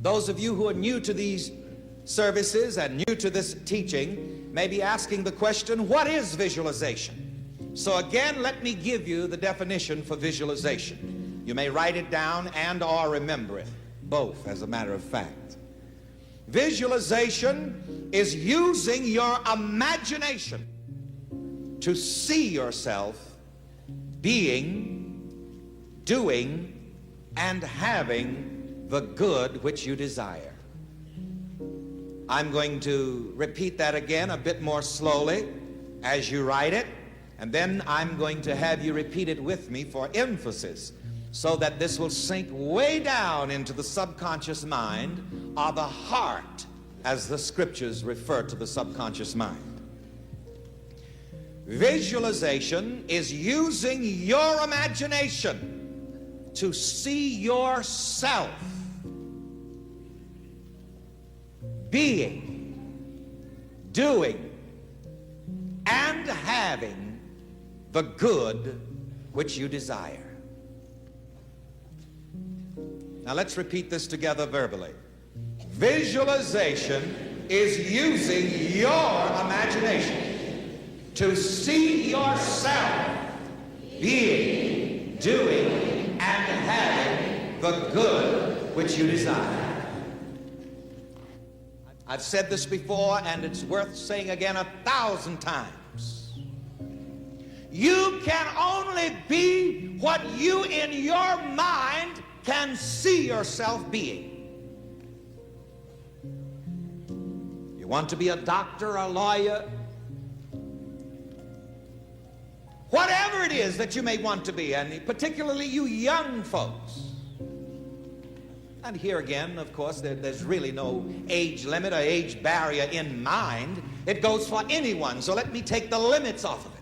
Those of you who are new to these services and new to this teaching may be asking the question, what is visualization? So again, let me give you the definition for visualization. You may write it down and or remember it, both as a matter of fact. Visualization is using your imagination to see yourself being, doing, and having the good which you desire. I'm going to repeat that again a bit more slowly as you write it, and then I'm going to have you repeat it with me for emphasis, so that this will sink way down into the subconscious mind, or the heart, as the scriptures refer to the subconscious mind. Visualization is using your imagination to see yourself being, doing, and having the good which you desire. Now let's repeat this together verbally. Visualization is using your imagination to see yourself being, doing, and having the good which you desire. I've said this before, and it's worth saying again 1,000 times. You can only be what you in your mind can see yourself being. You want to be a doctor, a lawyer, whatever it is that you may want to be, and particularly you young folks. And here again, of course, there's really no age limit or age barrier in mind. It goes for anyone, so let me take the limits off of it.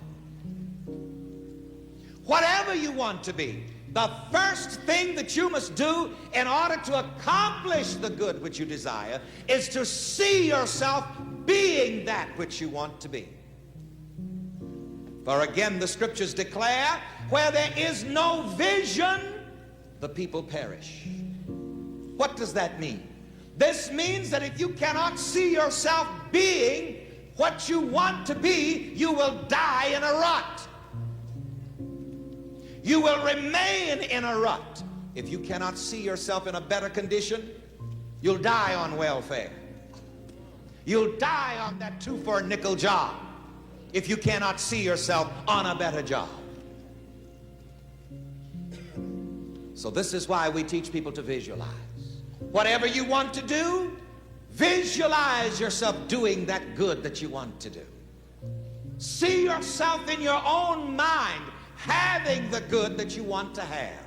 Whatever you want to be, the first thing that you must do in order to accomplish the good which you desire is to see yourself being that which you want to be. For again, the scriptures declare, where there is no vision, the people perish. What does that mean? This means that if you cannot see yourself being what you want to be, you will die in a rut. You will remain in a rut. If you cannot see yourself in a better condition, you'll die on welfare. You'll die on that 2-for-a-nickel job if you cannot see yourself on a better job. So this is why we teach people to visualize. Whatever you want to do, visualize yourself doing that good that you want to do. See yourself in your own mind having the good that you want to have.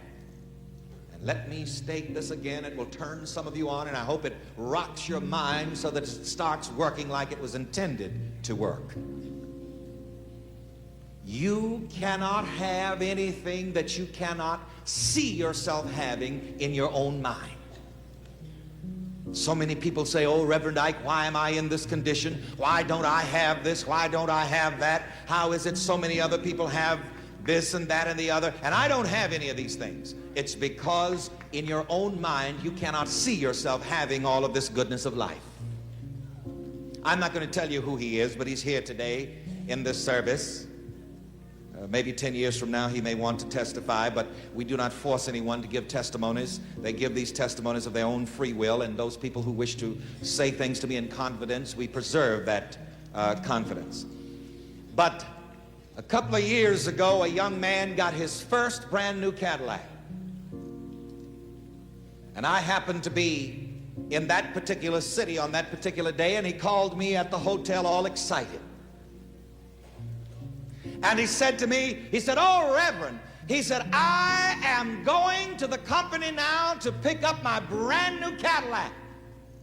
And let me state this again. It will turn some of you on, and I hope it rocks your mind so that it starts working like it was intended to work. You cannot have anything that you cannot see yourself having in your own mind. So many people say, oh, Reverend Ike, why am I in this condition? Why don't I have this? Why don't I have that? How is it so many other people have this and that and the other, and I don't have any of these things? It's because in your own mind you cannot see yourself having all of this goodness of life. I'm not going to tell you who he is, but he's here today in this service. Maybe 10 years from now he may want to testify, but we do not force anyone to give testimonies. They give these testimonies of their own free will, and those people who wish to say things to me in confidence, we preserve that confidence. But a couple of years ago, a young man got his first brand new Cadillac. And I happened to be in that particular city on that particular day, and he called me at the hotel all excited. And he said to me, he said, oh, Reverend, he said, I am going to the company now to pick up my brand new Cadillac.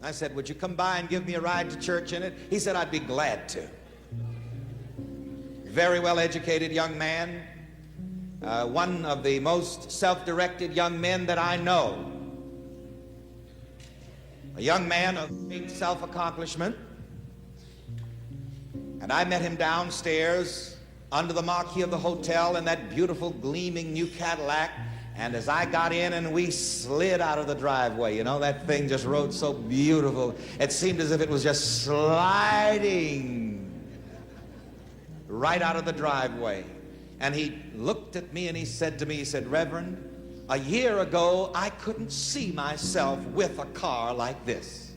I said, would you come by and give me a ride to church in it? He said, I'd be glad to. Very well-educated young man, one of the most self-directed young men that I know. A young man of great self-accomplishment. And I met him downstairs under the marquee of the hotel in that beautiful gleaming new Cadillac, And as I got in and we slid out of the driveway, you know, that thing just rode so beautiful. It seemed as if it was just sliding right out of the driveway. And he looked at me and he said to me, he said, Reverend, a year ago, I couldn't see myself with a car like this.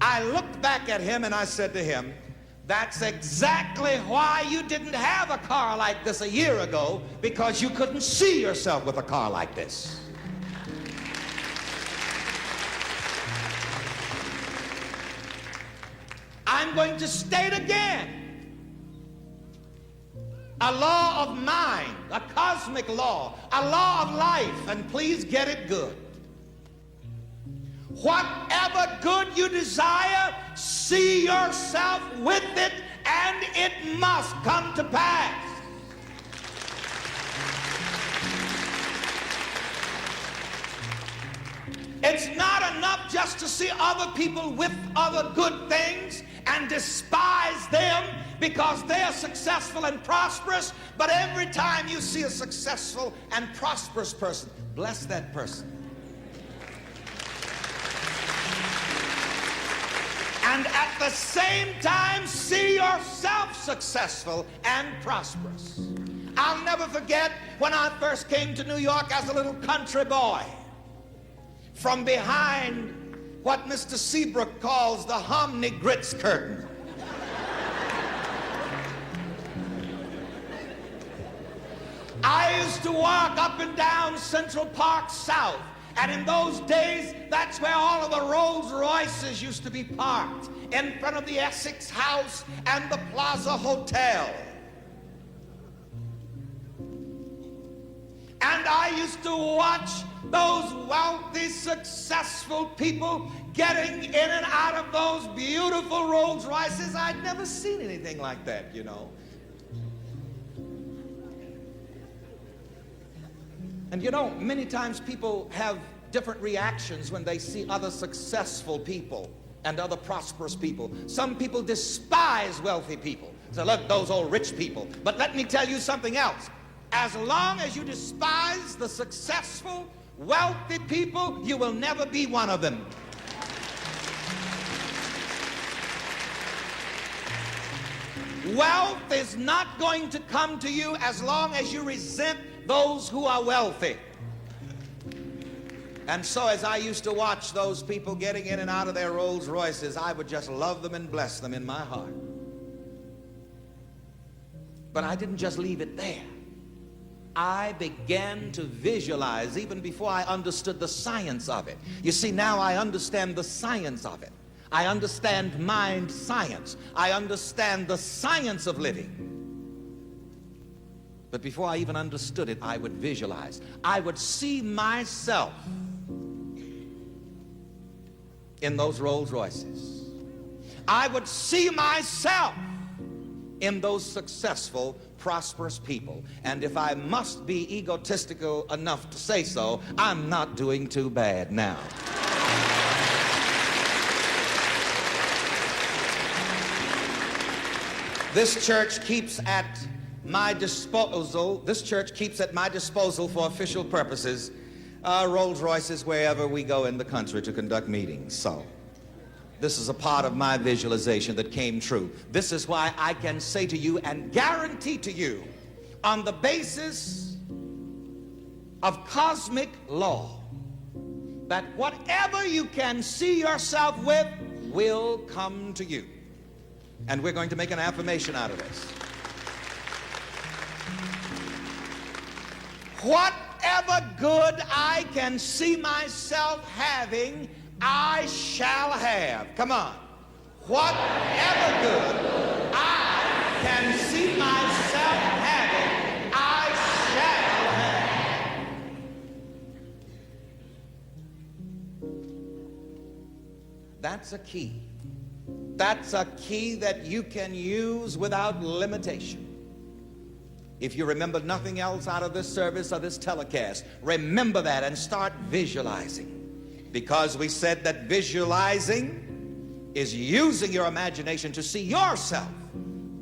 I looked back at him and I said to him, that's exactly why you didn't have a car like this a year ago, because you couldn't see yourself with a car like this. I'm going to state again, a law of mind, a cosmic law, a law of life, and please get it good. Whatever good you desire, see yourself with it, and it must come to pass. It's not enough just to see other people with other good things and despise them because they're successful and prosperous, but every time you see a successful and prosperous person, bless that person. And at the same time, see yourself successful and prosperous. I'll never forget when I first came to New York as a little country boy. From behind what Mr. Seabrook calls the Hominy Grits curtain. I used to walk up and down Central Park South. And in those days, that's where all of the Rolls Royces used to be parked, in front of the Essex House and the Plaza Hotel. And I used to watch those wealthy, successful people getting in and out of those beautiful Rolls Royces. I'd never seen anything like that, you know. And you know, many times people have different reactions when they see other successful people and other prosperous people. Some people despise wealthy people. So look, those old rich people. But let me tell you something else. As long as you despise the successful, wealthy people, you will never be one of them. Wealth is not going to come to you as long as you resent those who are wealthy. And so as I used to watch those people getting in and out of their Rolls Royces, I would just love them and bless them in my heart. But I didn't just leave it there. I began to visualize even before I understood the science of it. You see, now I understand the science of it. I understand mind science. I understand the science of living. But before I even understood it, I would visualize. I would see myself in those Rolls Royces. I would see myself in those successful, prosperous people. And if I must be egotistical enough to say so, I'm not doing too bad now. This church keeps at my disposal for official purposes Rolls Royces wherever we go in the country to conduct meetings. So this is a part of my visualization that came true. This is why I can say to you and guarantee to you, on the basis of cosmic law, that whatever you can see yourself with will come to you. And we're going to make an affirmation out of this. Whatever good I can see myself having, I shall have. Come on. Whatever good I can see myself having, I shall have. That's a key. That's a key that you can use without limitation. If you remember nothing else out of this service or this telecast, remember that and start visualizing. Because we said that visualizing is using your imagination to see yourself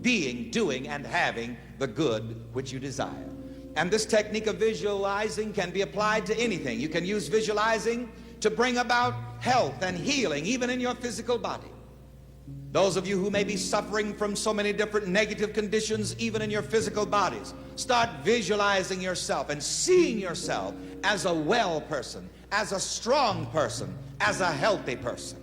being, doing, and having the good which you desire. And this technique of visualizing can be applied to anything. You can use visualizing to bring about health and healing, even in your physical body. Those of you who may be suffering from so many different negative conditions, even in your physical bodies, start visualizing yourself and seeing yourself as a well person, as a strong person, as a healthy person.